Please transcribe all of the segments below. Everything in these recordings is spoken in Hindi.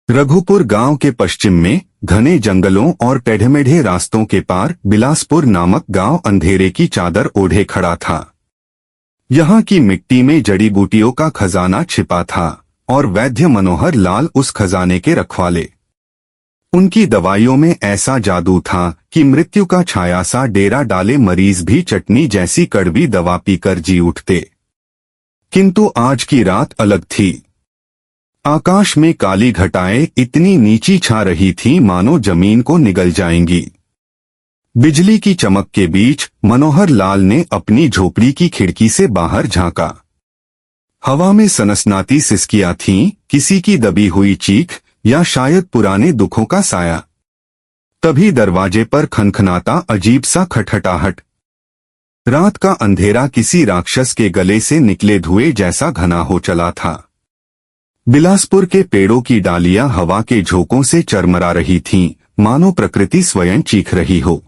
रघुपुर गांव के पश्चिम में घने जंगलों और टेढ़मेढ़े रास्तों के पार बिलासपुर नामक गांव अंधेरे की चादर ओढ़े खड़ा था। यहाँ की मिट्टी में जड़ी बूटियों का खजाना छिपा था और वैद्य मनोहर लाल उस खजाने के रखवाले। उनकी दवाइयों में ऐसा जादू था कि मृत्यु का छाया सा डेरा डाले मरीज भी चटनी जैसी कड़वी दवा पीकर जी उठते। किंतु आज की रात अलग थी। आकाश में काली घटाएं इतनी नीची छा रही थीं मानो जमीन को निगल जाएंगी। बिजली की चमक के बीच मनोहर लाल ने अपनी झोपड़ी की खिड़की से बाहर झांका। हवा में सनसनाती सिसकियां थीं, किसी की दबी हुई चीख या शायद पुराने दुखों का साया। तभी दरवाजे पर खनखनाता अजीब सा खटखटाहट। रात का अंधेरा किसी राक्षस के गले से निकले धुएं जैसा घना हो चला था। बिलासपुर के पेड़ों की डालियां हवा के झोंकों से चरमरा रही थीं, मानो प्रकृति स्वयं चीख रही हो।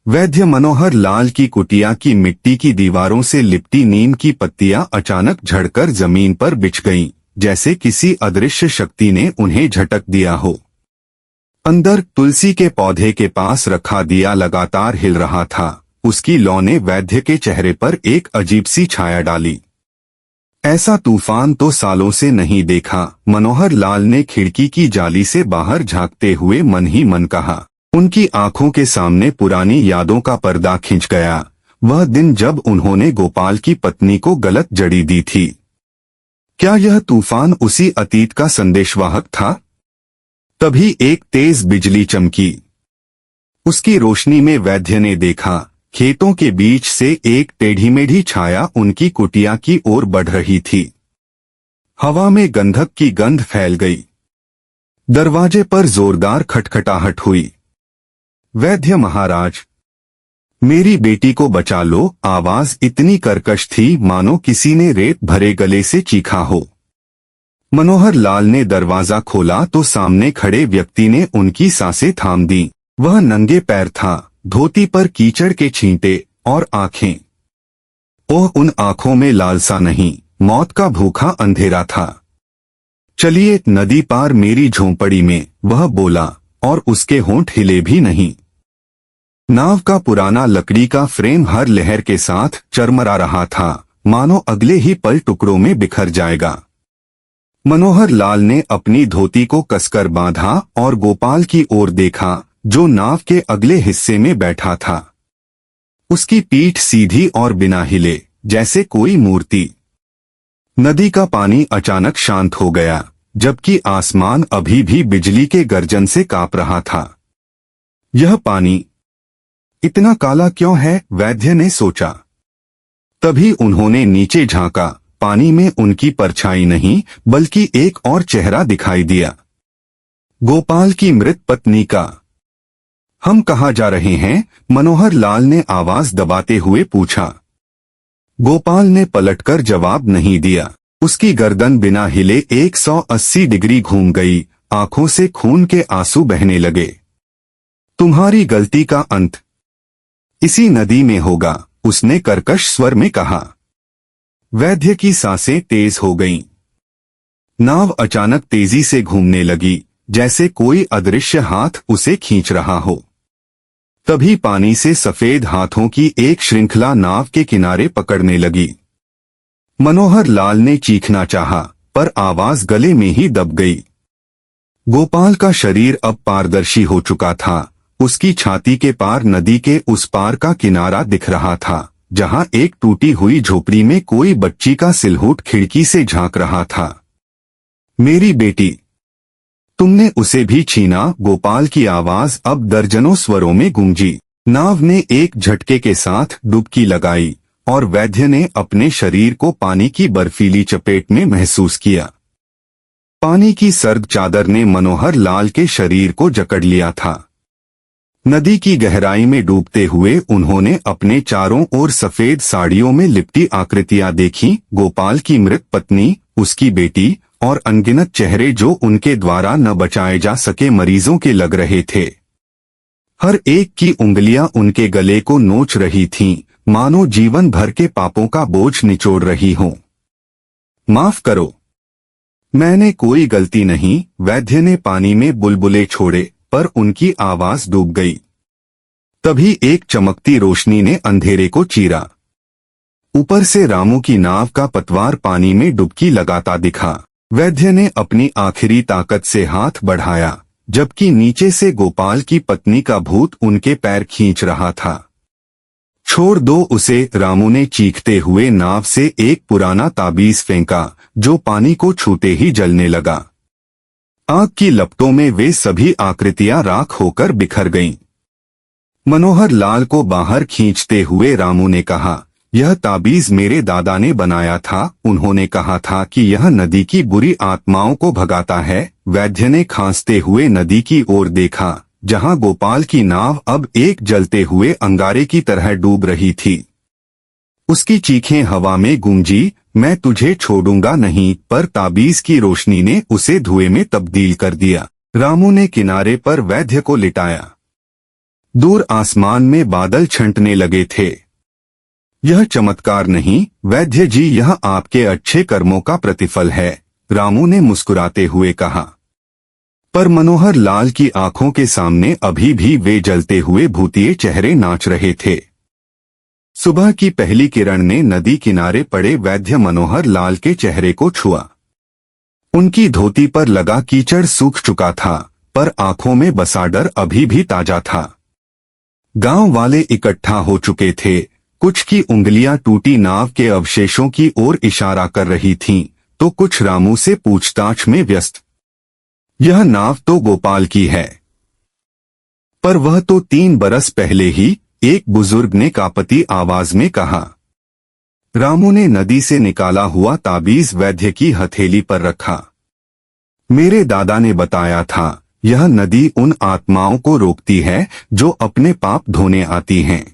वैद्य मनोहर लाल की कुटिया की मिट्टी की दीवारों से लिपटी नीम की पत्तियां अचानक झड़कर जमीन पर बिछ गईं, जैसे किसी अदृश्य शक्ति ने उन्हें झटक दिया हो। अंदर तुलसी के पौधे के पास रखा दिया लगातार हिल रहा था। उसकी लौ ने वैद्य के चेहरे पर एक अजीब सी छाया डाली। ऐसा तूफान तो सालों से नहीं देखा, मनोहर लाल ने खिड़की की जाली से बाहर झांकते हुए मन ही मन कहा। उनकी आंखों के सामने पुरानी यादों का पर्दा खिंच गया। वह दिन जब उन्होंने गोपाल की पत्नी को गलत जड़ी दी थी। क्या यह तूफान उसी अतीत का संदेशवाहक था? तभी एक तेज बिजली चमकी। उसकी रोशनी में वैद्य ने देखा, खेतों के बीच से एक टेढ़ी मेढ़ी छाया उनकी कुटिया की ओर बढ़ रही थी। हवा में गंधक की गंध फैल गई। दरवाजे पर जोरदार खटखटाहट हुई। वैद्य महाराज, मेरी बेटी को बचा लो। आवाज इतनी कर्कश थी मानो किसी ने रेत भरे गले से चीखा हो। मनोहर लाल ने दरवाजा खोला तो सामने खड़े व्यक्ति ने उनकी सांसें थाम दी। वह नंगे पैर था, धोती पर कीचड़ के छींटे और आंखें। ओह, उन आंखों में लालसा नहीं, मौत का भूखा अंधेरा था। चलिए नदी पार मेरी झोंपड़ी में, वह बोला, और उसके होंठ हिले भी नहीं। नाव का पुराना लकड़ी का फ्रेम हर लहर के साथ चरमरा रहा था, मानो अगले ही पल टुकड़ों में बिखर जाएगा। मनोहर लाल ने अपनी धोती को कसकर बांधा और गोपाल की ओर देखा, जो नाव के अगले हिस्से में बैठा था। उसकी पीठ सीधी और बिना हिले, जैसे कोई मूर्ति। नदी का पानी अचानक शांत हो गया, जबकि आसमान अभी भी बिजली के गर्जन से कांप रहा था। यह पानी इतना काला क्यों है? वैद्य ने सोचा। तभी उन्होंने नीचे झांका। पानी में उनकी परछाई नहीं, बल्कि एक और चेहरा दिखाई दिया। गोपाल की मृत पत्नी का। हम कहाँ जा रहे हैं? मनोहर लाल ने आवाज दबाते हुए पूछा। गोपाल ने पलटकर जवाब नहीं दिया। उसकी गर्दन बिना हिले 180 डिग्री घूम गई, आंखों से खून के आंसू बहने लगे। तुम्हारी गलती का अंत इसी नदी में होगा, उसने कर्कश स्वर में कहा। वैद्य की सांसें तेज हो गईं। नाव अचानक तेजी से घूमने लगी, जैसे कोई अदृश्य हाथ उसे खींच रहा हो। तभी पानी से सफेद हाथों की एक श्रृंखला नाव के किनारे पकड़ने लगी। मनोहर लाल ने चीखना चाहा, पर आवाज गले में ही दब गई। गोपाल का शरीर अब पारदर्शी हो चुका था। उसकी छाती के पार नदी के उस पार का किनारा दिख रहा था, जहां एक टूटी हुई झोपड़ी में कोई बच्ची का सिलहूट खिड़की से झांक रहा था। मेरी बेटी, तुमने उसे भी छीना। गोपाल की आवाज अब दर्जनों स्वरों में गूंजी। नाव ने एक झटके के साथ डुबकी लगाई और वैद्य ने अपने शरीर को पानी की बर्फीली चपेट में महसूस किया। पानी की सर्द चादर ने मनोहर लाल के शरीर को जकड़ लिया था। नदी की गहराई में डूबते हुए उन्होंने अपने चारों ओर सफेद साड़ियों में लिपटी आकृतियां देखीं। गोपाल की मृत पत्नी, उसकी बेटी और अनगिनत चेहरे जो उनके द्वारा न बचाए जा सके मरीजों के लग रहे थे। हर एक की उंगलियां उनके गले को नोच रही थीं, मानो जीवन भर के पापों का बोझ निचोड़ रही हों। माफ करो, मैंने कोई गलती नहीं। वैद्य ने पानी में बुलबुले छोड़े, पर उनकी आवाज डूब गई। तभी एक चमकती रोशनी ने अंधेरे को चीरा। ऊपर से रामू की नाव का पतवार पानी में डुबकी लगाता दिखा। वैद्य ने अपनी आखिरी ताकत से हाथ बढ़ाया, जबकि नीचे से गोपाल की पत्नी का भूत उनके पैर खींच रहा था। छोड़ दो उसे, रामू ने चीखते हुए नाव से एक पुराना ताबीज फेंका, जो पानी को छूते ही जलने लगा। आग की लपटों में वे सभी आकृतियां राख होकर बिखर गईं। मनोहर लाल को बाहर खींचते हुए रामू ने कहा, यह ताबीज मेरे दादा ने बनाया था। उन्होंने कहा था कि यह नदी की बुरी आत्माओं को भगाता है। वैद्य ने खांसते हुए नदी की ओर देखा, जहां गोपाल की नाव अब एक जलते हुए अंगारे की तरह डूब रही थी। उसकी चीखें हवा में गूंजी, मैं तुझे छोड़ूंगा नहीं, पर ताबीज की रोशनी ने उसे धुएं में तब्दील कर दिया। रामू ने किनारे पर वैद्य को लिटाया। दूर आसमान में बादल छंटने लगे थे। यह चमत्कार नहीं वैद्य जी, यह आपके अच्छे कर्मों का प्रतिफल है, रामू ने मुस्कुराते हुए कहा। पर मनोहर लाल की आंखों के सामने अभी भी वे जलते हुए भूतिए चेहरे नाच रहे थे। सुबह की पहली किरण ने नदी किनारे पड़े वैद्य मनोहर लाल के चेहरे को छुआ। उनकी धोती पर लगा कीचड़ सूख चुका था, पर आंखों में बसा डर अभी भी ताजा था। गांव वाले इकट्ठा हो चुके थे। कुछ की उंगलियां टूटी नाव के अवशेषों की ओर इशारा कर रही थीं, तो कुछ रामू से पूछताछ में व्यस्त। यह नाव तो गोपाल की है, पर वह तो 3 बरस पहले ही, एक बुजुर्ग ने कांपती आवाज में कहा। रामू ने नदी से निकाला हुआ ताबीज वैद्य की हथेली पर रखा। मेरे दादा ने बताया था, यह नदी उन आत्माओं को रोकती है जो अपने पाप धोने आती हैं।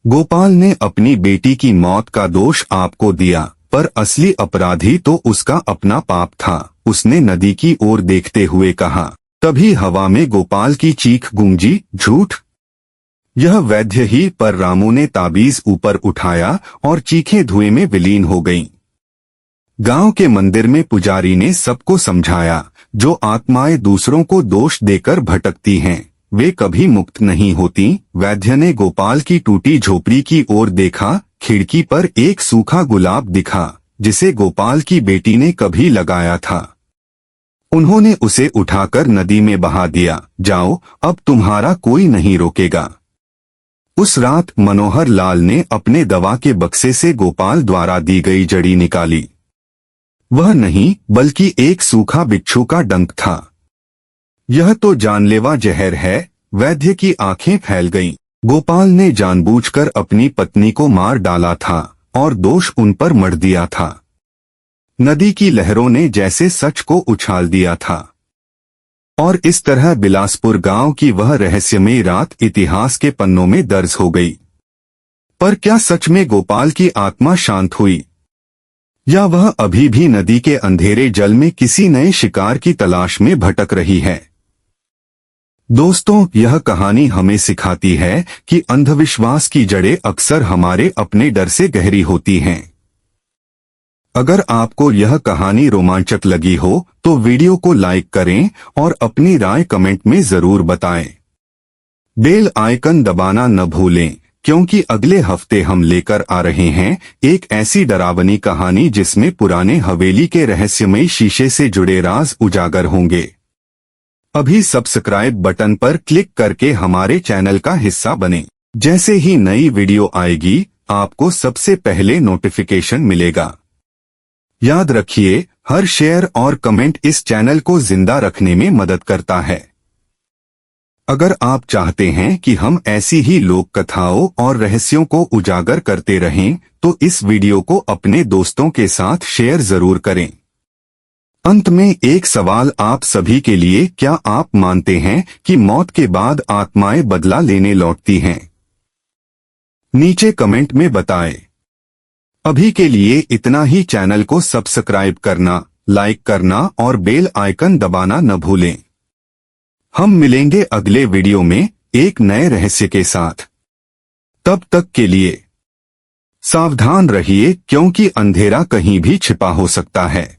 गोपाल ने अपनी बेटी की मौत का दोष आपको दिया, पर असली अपराधी तो उसका अपना पाप था, उसने नदी की ओर देखते हुए कहा। तभी हवा में गोपाल की चीख गूंजी, झूठ, यह वैद्य ही। पर रामू ने ताबीज ऊपर उठाया और चीखें धुएं में विलीन हो गईं। गांव के मंदिर में पुजारी ने सबको समझाया, जो आत्माएं दूसरों को दोष देकर भटकती हैं, वे कभी मुक्त नहीं होती। वैद्य ने गोपाल की टूटी झोपड़ी की ओर देखा। खिड़की पर एक सूखा गुलाब दिखा, जिसे गोपाल की बेटी ने कभी लगाया था। उन्होंने उसे उठाकर नदी में बहा दिया। जाओ, अब तुम्हारा कोई नहीं रोकेगा। उस रात मनोहर लाल ने अपने दवा के बक्से से गोपाल द्वारा दी गई जड़ी निकाली। वह नहीं, बल्कि एक सूखा बिच्छू का डंक था। यह तो जानलेवा जहर है। वैद्य की आंखें फैल गईं। गोपाल ने जानबूझकर अपनी पत्नी को मार डाला था और दोष उन पर मढ़ दिया था। नदी की लहरों ने जैसे सच को उछाल दिया था। और इस तरह बिलासपुर गांव की वह रहस्यमयी रात इतिहास के पन्नों में दर्ज हो गई। पर क्या सच में गोपाल की आत्मा शांत हुई, या वह अभी भी नदी के अंधेरे जल में किसी नए शिकार की तलाश में भटक रही है? दोस्तों, यह कहानी हमें सिखाती है कि अंधविश्वास की जड़ें अक्सर हमारे अपने डर से गहरी होती हैं। अगर आपको यह कहानी रोमांचक लगी हो तो वीडियो को लाइक करें और अपनी राय कमेंट में जरूर बताएं। बेल आइकन दबाना न भूलें, क्योंकि अगले हफ्ते हम लेकर आ रहे हैं एक ऐसी डरावनी कहानी जिसमें पुराने हवेली के रहस्यमयी शीशे से जुड़े राज उजागर होंगे। अभी सब्सक्राइब बटन पर क्लिक करके हमारे चैनल का हिस्सा बनें। जैसे ही नई वीडियो आएगी, आपको सबसे पहले नोटिफिकेशन मिलेगा। याद रखिए, हर शेयर और कमेंट इस चैनल को जिंदा रखने में मदद करता है। अगर आप चाहते हैं कि हम ऐसी ही लोक कथाओं और रहस्यों को उजागर करते रहें, तो इस वीडियो को अपने दोस्तों के साथ शेयर जरूर करें। अंत में एक सवाल आप सभी के लिए, क्या आप मानते हैं कि मौत के बाद आत्माएं बदला लेने लौटती हैं? नीचे कमेंट में बताएं। अभी के लिए इतना ही। चैनल को सब्सक्राइब करना, लाइक करना और बेल आइकन दबाना न भूलें। हम मिलेंगे अगले वीडियो में एक नए रहस्य के साथ। तब तक के लिए सावधान रहिए, क्योंकि अंधेरा कहीं भी छिपा हो सकता है।